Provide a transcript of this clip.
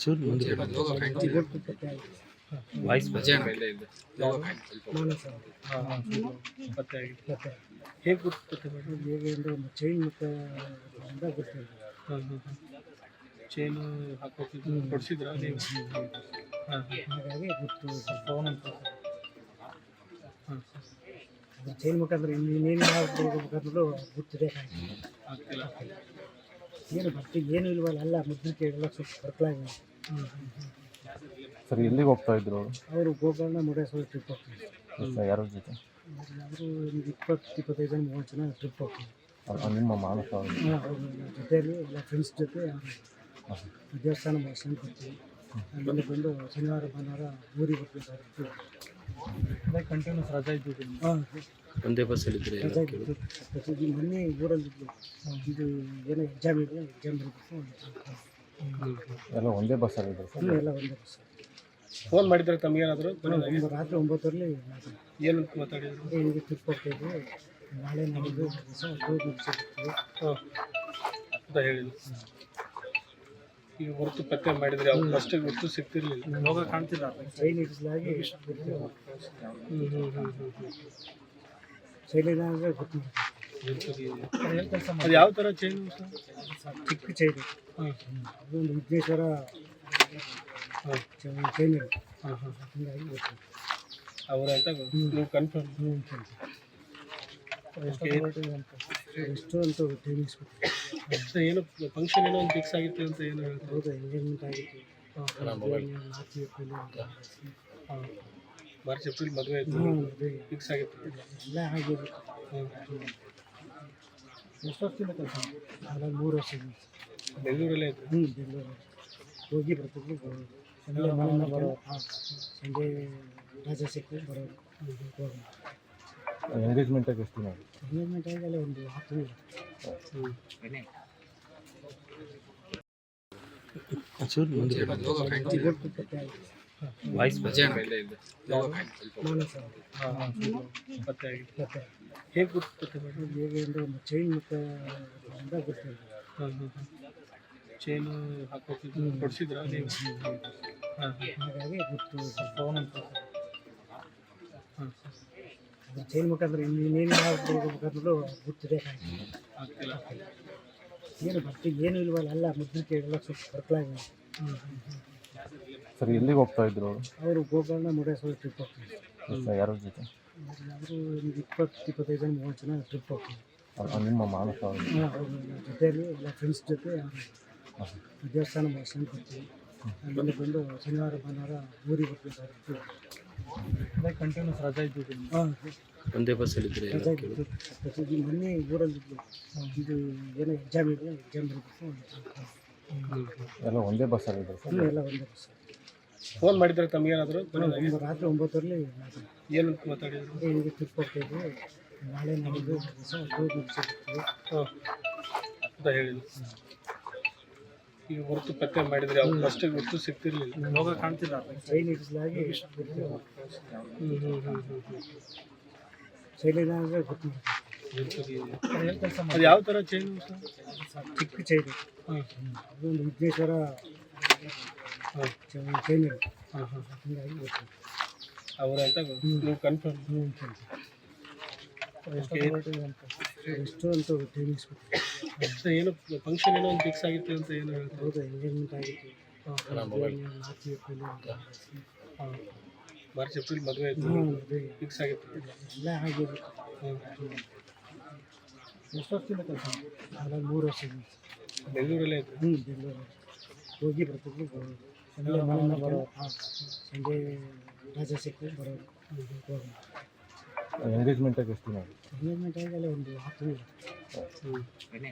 ಚೂರು ಮುಂದೆ ವಾಯ್ಸ್ ಪತ್ತೆ ಆಗಿದೆ. ಹೇಗೆ ಗೊತ್ತುತ್ತೆ ಮೇಡಮ್? ಹೇಗೆ ಅಂದರೆ ಒಂದು ಚೈನ್ ಮುಖದಿಂದ ಗೊತ್ತಿಲ್ಲ. ಚೈನು ಹಾಕೋಕೆ ಕೊಡಿಸಿದ್ರಾ ನೀವು? ಹಾಗಾಗಿ ಗೊತ್ತು. ಫೋನ್ ಅಂತ ಅದು ಚೈನ್ ಮುಖಾಂತರ ಇನ್ನೇನು ಹೋಗ್ಬೇಕಾದ್ರೂ ಗೊತ್ತಿದೆ. ಆಗ್ತಿಲ್ಲ. ಏನು ಬರ್ತೀವಿ ಏನು ಇಲ್ವಲ್ಲ, ಎಲ್ಲ ಮುದ್ರಿಕೆ ಎಲ್ಲ ಸ್ವಲ್ಪ ಬರ್ಕಲಾಗಿದೆ. ಸರ್ ಎಲ್ಲಿಗೆ ಹೋಗ್ತಾ ಇದ್ರು ಅವರು ಗೋಕರ್ಣ ಮುರುಡೇಶ್ವರ ಟ್ರಿಪ್ ಹೋಗ್ತಾರೆ. ಯಾರ ಜೊತೆ? ಅವರು ಒಂದು 20-25 ಜನ 30 ಜನ ಟ್ರಿಪ್ ಹೋಗ್ತಾರೆ. ನಿಮ್ಮ ಮಾನಸ ಅವ್ರ ಜೊತೆಯಲ್ಲಿ ಎಲ್ಲ ಫ್ರೆಂಡ್ಸ್ ಜೊತೆ ದೇವಸ್ಥಾನ ಮಾಡ್ಸ್ಕೊಂಡು ಬರ್ತೀವಿ. ಆಮೇಲೆ ಬಂದು ಶನಿವಾರ ಭಾನುವಾರ ಊರಿಗೆ ಬರ್ತೀವಿ ಸರ್. ಅದೇ ಕಂಟಿನ್ಯೂಸ್ ರಜಾ ಇದ್ದಿದ್ದು. ಹಾಂ, ಒಂದೇ ಬಸ್ಸಲ್ಲಿ ಇದ್ರೆ ರಜಾ ಇತ್ತು. ಮೊನ್ನೆ ಊರಲ್ಲಿದ್ದು ಇದು ಏನೋ ಎಕ್ಸಾಮ್ ಇದೆ, ಎಕ್ಸಾಮ್ ಬರಬೇಕು. ಎಲ್ಲ ಒಂದೇ ಬಸ್ಸಲ್ಲಿ ಇದ್ರು ಸರ್? ಎಲ್ಲ ಒಂದೇ ಬಸ್. ಫೋನ್ ಮಾಡಿದ್ರೆ ತಮಗೇನಾದರೂ? ರಾತ್ರಿ 9 ಏನಂತ ಮಾತಾಡಿದ್ರು? ಹಿಂಗೆ ಟ್ರಿಪ್ ಹೋಗ್ತಾಯಿದ್ವಿ, ನಾಳೆ ನಾಡಿದ್ದು ದಿವಸ ಹೋಗಿ ಮುಗಿಸಿರ್ತೀವಿ ಅಂತ ಹೇಳಿದ್ರು. ಈಗ ಹೊರತು ಪತ್ತೆ ಮಾಡಿದ್ರೆ ಅವ್ರು ಫಸ್ಟಿಗೆ ಗೊತ್ತು ಸಿಗ್ತಿರ್ಲಿಲ್ಲ, ಹೋಗ ಕಾಣ್ತಿಲ್ಲ. ಚೈನ್ ಹಿಡಿಸಲಾಗಿ ಚೈನಿನ ಅಂದರೆ ಗೊತ್ತು. ಅದು ಯಾವ ಥರ ಚೈನು ಸರ್? ಚಿಕ್ಕ ಚೈನ್. ಅದೊಂದು ವಿಘ್ನೇಶ್ವರ ಚೈನ್ ಇದೆ. ಹೀಗಾಗಿ ಗೊತ್ತು. ಅವರ ಅಂತ ನೀವು ಕನ್ಫರ್ಮ್? ಎಷ್ಟು ಅಂತ ಟೈಮಿಂಗ್ಸ್ ಸರ್ ಏನು ಫಂಕ್ಷನ್ ಏನೋ ಒಂದು ಫಿಕ್ಸ್ ಆಗಿತ್ತು ಅಂತ ಏನು ಹೇಳ್ತಾರೆ? ಹೌದು, ಎಂಗೇಜ್ಮೆಂಟ್ ಆಗಿತ್ತು. ಮಾರ್ಚ್ ಏಪ್ರಿಲ್ ಮದುವೆ ಆಯಿತು, ಫಿಕ್ಸ್ ಆಗಿತ್ತು ಎಲ್ಲ ಆಗಿದೆ. ಎಷ್ಟು ವರ್ಷದಿಂದ ಕೆಲಸ? ಅಲ್ಲ 3 ವರ್ಷ ಬೆಂಗಳೂರಲ್ಲೇ ಆಯಿತು. ಬೆಂಗಳೂರು ಹೋಗಿ ಬರ್ತಿದ್ವಿ, ಬರೋದು. ಸಂಜೆ ರಜೆ ಸಿಕ್ಕಿದ್ರೆ ಬರೋದು, ಹೋಗೋದು. ಎಂಗೇಜ್ಮೆಂಟಾಗಿ ಎಷ್ಟು ದಿನ? ಎಂಗೇಜ್ಮೆಂಟ್ ಆಗಿ ಒಂದು 10 ದಿನ. ಚೂರು ಮುಂದೆ ವಾಯ್ಸ್ ಮಾನಸ. ಪತ್ತೆ ಆಗಿದೆ. ಹೇಗೆ ಗೊತ್ತುತ್ತೆ ಮೇಡಮ್? ಹೇಗೆ ಅಂದರೆ ಒಂದು ಚೈನ್ ಮುಖದಿಂದ ಗೊತ್ತಿಲ್ಲ. ಚೈನು ಹಾಕೋಕೆ ಕೊಡಿಸಿದ್ರಾ ನೀವು? ಹಾಗಾಗಿ ಗೊತ್ತು. ಫೋನ್ ಅಂತ ಅದು ಚೈನ್ ಮುಖಾಂತರ ಇನ್ನೇನು ಹೋಗ್ಬೇಕಾದ್ರೂ ಗೊತ್ತಿದೆ. ಆಗ್ತಿಲ್ಲ. ಏನು ಬರ್ತೀವಿ ಏನು ಇಲ್ವಲ್ಲ, ಎಲ್ಲ ಮುದ್ರಿಕೆ ಎಲ್ಲ ಸ್ವಲ್ಪ ಬರ್ಕಲಾಗಿದೆ. ಸರ್ ಎಲ್ಲಿಗೆ ಹೋಗ್ತಾ ಇದ್ರು ಅವರು ಗೋಕರ್ಣ ಮುರುಡೇಶ್ವರ ಟ್ರಿಪ್ ಹೋಗ್ತಾರೆ. ಯಾರ ಜೊತೆ? ಅವರು ಒಂದು 20-25 ಜನ 30 ಜನ ಟ್ರಿಪ್ ಹೋಗ್ತಾರೆ. ನಿಮ್ಮ ಮಾನಸ ಅವ್ರ ಜೊತೆಯಲ್ಲಿ ಎಲ್ಲ ಫ್ರೆಂಡ್ಸ್ ಜೊತೆ ದೇವಸ್ಥಾನ ಮಾಡ್ಸ್ಕೊಂಡು ಬರ್ತೀವಿ. ಆಮೇಲೆ ಬಂದು ಶನಿವಾರ ಭಾನುವಾರ ಊರಿಗೆ ಬರ್ತೀವಿ ಸರ್. ಅದೇ ಕಂಟಿನ್ಯೂಸ್ ರಜಾ ಇದ್ದಿದ್ದು. ಒಂದೇ ಬಸ್ಸಲ್ಲಿ ಇದ್ರೆ ರಜಾ ಇತ್ತು. ಮೊನ್ನೆ ಊರಲ್ಲಿದ್ದು ಇದು ಏನೋ ಎಕ್ಸಾಮ್ ಇದೆ, ಎಕ್ಸಾಮ್ ಬರಬೇಕು. ಎಲ್ಲ ಒಂದೇ ಬಸ್ಸಲ್ಲಿ ಇದ್ರು ಸರ್? ಎಲ್ಲ ಒಂದೇ ಬಸ್. ಫೋನ್ ಮಾಡಿದ್ರೆ ತಮಗೇನಾದರೂ? ರಾತ್ರಿ 9 ಏನಂತ ಮಾತಾಡಿದ್ರು? ಹಿಂಗೆ ಟ್ರಿಪ್ ಹೋಗ್ತಾಯಿದ್ವಿ, ನಾಳೆ ನಾಡಿದ್ದು ದಿವಸ ಹೋಗಿ ಮುಗಿಸಿರ್ತೀವಿ ಅಂತ ಹೇಳಿದ್ರು. ಈಗ ಹೊರತು ಪತ್ತೆ ಮಾಡಿದ್ರೆ ಅವ್ರು ಫಸ್ಟಿಗೆ ಗೊತ್ತು ಸಿಗ್ತಿರ್ಲಿಲ್ಲ, ಹೋಗ ಕಾಣ್ತಿಲ್ಲ. ಚೈನ್ ಹಿಡಿಸಲಾಗಿ ಚೈನಿನ ಅಂದರೆ ಗೊತ್ತು. ಅದು ಯಾವ ಥರ ಚೈನು ಸರ್? ಚಿಕ್ಕ ಚೈನ್. ಅದೊಂದು ವಿಘ್ನೇಶ್ವರ ಚೈನ್ ಇದೆ. ಹೀಗಾಗಿ ಗೊತ್ತು. ಅವರ ಅಂತ ನೀವು ಕನ್ಫರ್ಮ್? ಎಷ್ಟು ಅಂತ ಟೈಮಿಂಗ್ಸ್ ಸರ್ ಏನು ಫಂಕ್ಷನ್ ಏನೋ ಒಂದು ಫಿಕ್ಸ್ ಆಗಿತ್ತು ಅಂತ ಏನು ಹೇಳ್ತಾರೆ? ಹೌದು, ಎಂಗೇಜ್ಮೆಂಟ್ ಆಗಿತ್ತು. ಮಾರ್ಚ್ ಏಪ್ರಿಲ್ ಮದುವೆ ಆಯಿತು, ಫಿಕ್ಸ್ ಆಗಿತ್ತು ಎಲ್ಲ ಆಗಿದೆ. ಎಷ್ಟು ವರ್ಷದಿಂದ ಕೆಲಸ? ಅಲ್ಲ 3 ವರ್ಷ ಬೆಂಗಳೂರಲ್ಲೇ ಆಯಿತು. ಬೆಂಗಳೂರು ಹೋಗಿ ಬರ್ತಿದ್ವಿ, ಬರೋದು. ಸಂಜೆ ರಜೆ ಸಿಕ್ಕಿದ್ರೆ ಬರೋದು, ಹೋಗೋದು. ಎಂಗೇಜ್ಮೆಂಟಾಗಿ ಎಷ್ಟು ದಿನ? ಎಂಗೇಜ್ಮೆಂಟ್ ಆಗಿ ಒಂದು 10 ದಿನ.